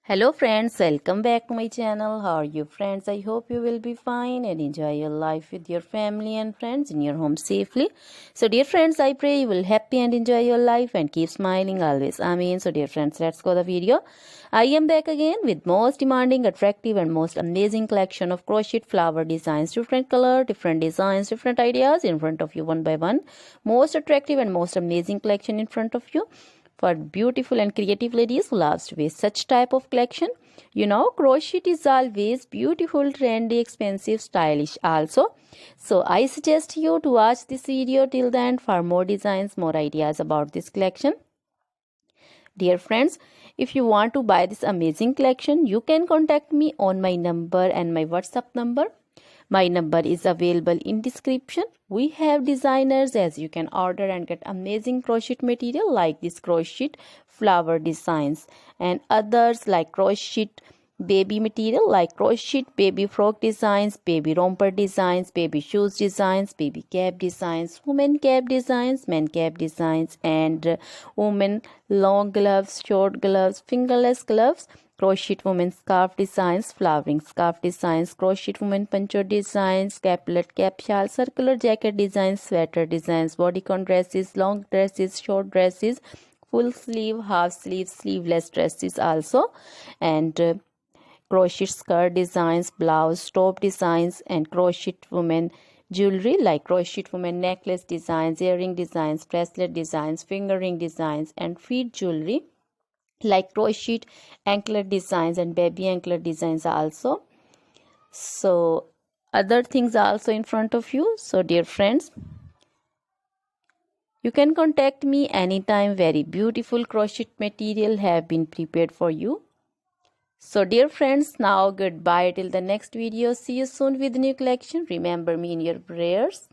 Hello friends, welcome back to my channel. How are you friends? I hope you will be fine and enjoy your life with your family and friends in your home safely. So dear friends, I pray you will happy and enjoy your life and keep smiling always. Amen. So dear friends, let's go the video. I am back again with most demanding, attractive and most amazing collection of crochet flower designs. Different color, different designs, different ideas in front of you one by one. Most attractive and most amazing collection in front of you for beautiful and creative ladies who loves to wear such type of collection. You know, crochet is always beautiful, trendy, expensive, stylish also. So I suggest you to watch this video till the end for more designs, more ideas about this collection. Dear friends, if you want to buy this amazing collection, you can contact me on my number and my WhatsApp number. My number is available in description. We have designers as you can order and get amazing crochet material like this crochet flower designs and others like crochet baby material like crochet baby frock designs, baby romper designs, baby shoes designs, baby cap designs, women cap designs, men cap designs and women long gloves, short gloves, fingerless gloves, crochet women scarf designs, flowering scarf designs, crochet women poncho designs, caplet, cap shawl, circular jacket designs, sweater designs, bodycon dresses, long dresses, short dresses, full sleeve, half sleeve, sleeveless dresses also, and crochet skirt designs, blouse, top designs, and crochet women jewelry like crochet women necklace designs, earring designs, bracelet designs, finger ring designs, and feet jewelry like crochet anklet designs and baby anklet designs also. So other things are also in front of you. So dear friends, you can contact me anytime. Very beautiful crochet material have been prepared for you. So dear friends, now goodbye till the next video. See you soon with new collection. Remember me in your prayers.